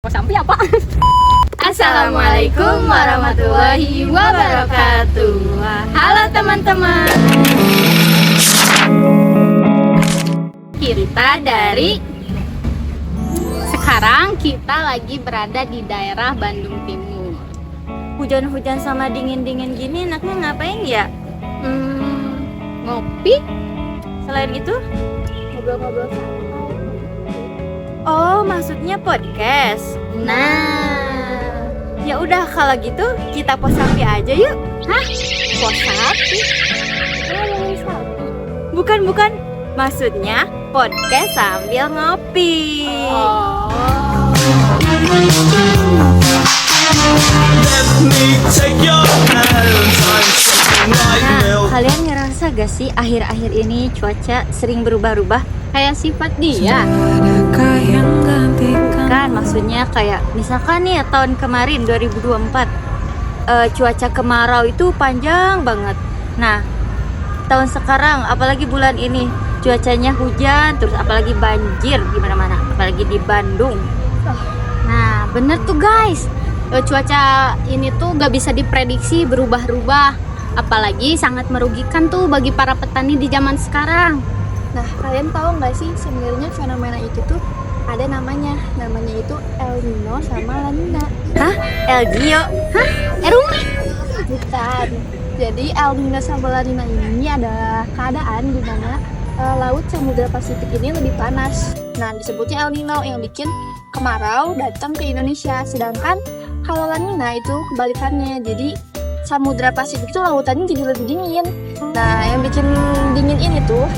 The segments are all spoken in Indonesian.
Sampai apa? Assalamualaikum warahmatullahi wabarakatuh. Halo teman-teman. Kita dari Sekarang kita lagi berada di daerah Bandung Timur. hujan-hujan sama dingin-dingin gini enaknya ngapain ya? Ngopi, Selain itu? ngobrol-ngobrol. Oh, maksudnya podcast. Nah, Ya udah kalau gitu kita pos sapi aja yuk. pos sapi. Bukan. Maksudnya podcast sambil ngopi. Oh. Let me take your hands. I'm something like Nah, milk. kalian ngerasa gak sih akhir-akhir ini cuaca sering berubah-ubah? Kayak sifat dia. Kan maksudnya kayak misalkan nih tahun kemarin 2024 cuaca kemarau itu panjang banget. Nah, tahun sekarang apalagi bulan ini cuacanya hujan terus apalagi banjir di mana-mana, apalagi di Bandung. Nah, bener tuh guys. Cuaca ini tuh gak bisa diprediksi, berubah-ubah. Apalagi sangat merugikan tuh bagi para petani di zaman sekarang. Nah, kalian tahu nggak sih sebenarnya fenomena itu tuh ada namanya itu El Nino sama La Nina. Hah? El Gio? Erumi. Bukan. Jadi El Nino sama La Nina ini adalah keadaan di mana laut Samudra Pasifik ini lebih panas. Nah, disebutnya El Nino yang bikin kemarau datang ke Indonesia. Sedangkan kalau La Nina itu kebalikannya. Jadi Samudra Pasifik itu lautannya jadi lebih dingin. Nah, yang bikin dingin ini tuh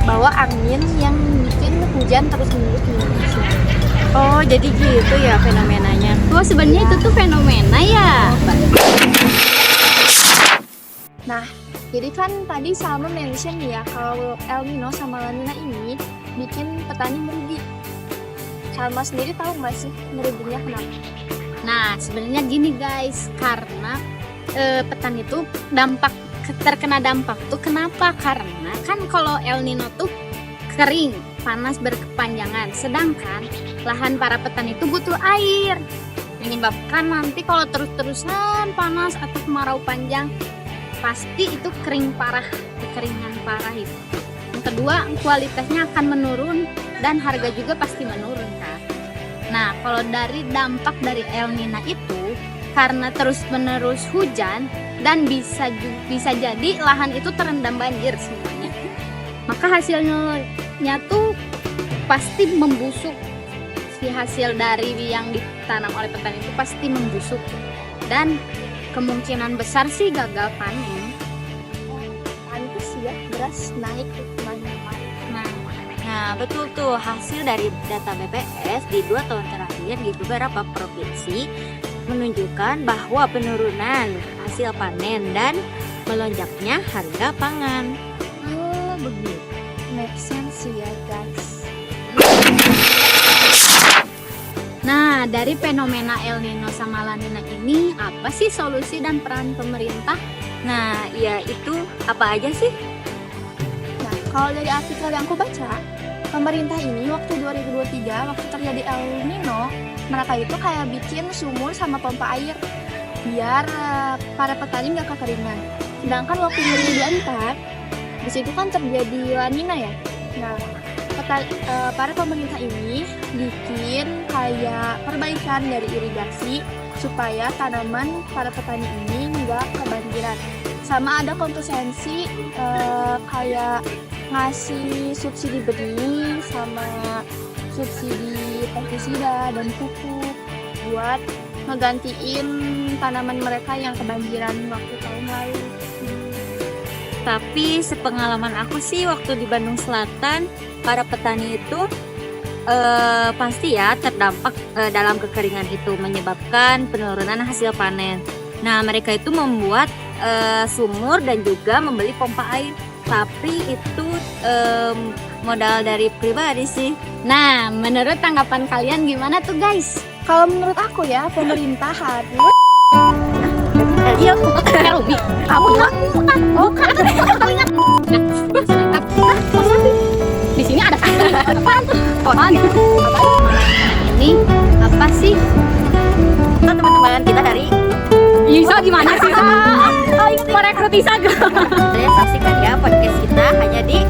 bawa angin yang bikin hujan terus-menerus di Indonesia. Oh, jadi gitu ya fenomenanya. Wah, sebenarnya itu tuh fenomena ya. Nah, jadi kan tadi Salma mention ya kalau El Nino sama La Nina ini bikin petani merugi. Salma sendiri tahu nggak sih meruginya kenapa? Nah, sebenarnya gini guys, karena petani tuh terkena dampak tuh kenapa? Karena kan kalau El Nino tuh kering, panas berkepanjangan, sedangkan lahan para petani itu butuh air, menyebabkan nanti kalau terus-terusan panas atau kemarau panjang pasti itu kering parah, kekeringan parah itu. Yang kedua, kualitasnya akan menurun dan harga juga pasti menurun kan. Nah, kalau dari dampak dari El Nino itu karena terus-menerus hujan dan bisa jadi lahan itu terendam banjir semuanya. Maka hasilnya tuh pasti membusuk. Si hasil dari yang ditanam oleh petani itu pasti membusuk dan kemungkinan besar sih gagal panen. Pantes ya beras naik kemana-mana. Nah, betul tuh hasil dari data BPS di 2 tahun terakhir di beberapa provinsi menunjukkan bahwa penurunan hasil panen dan melonjaknya harga pangan. Oh, begitu. Make sense ya guys. Nah, dari fenomena El Nino sama La Nina ini apa sih solusi dan peran pemerintah? Nah, ya itu apa aja sih? Nah, kalau dari artikel yang aku baca, pemerintah ini waktu 2023 waktu terjadi El Nino, mereka itu kayak bikin sumur sama pompa air biar para petani nggak kekeringan. Sedangkan waktu 2024 di situ kan terjadi La Nina ya. Nah, para pemerintah ini bikin kayak perbaikan dari irigasi supaya tanaman para petani ini nggak kebanjiran. Sama ada konsentrasi kayak ngasih subsidi benih sama subsidi pestisida dan pupuk buat ngegantiin tanaman mereka yang kebanjiran waktu tahun lalu. Tapi sepengalaman aku sih waktu di Bandung Selatan, para petani itu pasti ya terdampak dalam kekeringan itu menyebabkan penurunan hasil panen. Nah, mereka itu membuat sumur dan juga membeli pompa air. Tapi itu modal dari pribadi sih. Nah, menurut tanggapan kalian gimana tuh guys? Kalau menurut aku ya pemerintah harus Iya, Ruby, kamu dua. Oh, kan aku ingat. Di sini ada apaan tuh? Apaan? Ini apa sih? gimana sih? Aing merekrut Isa gak? Saya saksikan ya podcast kita hanya di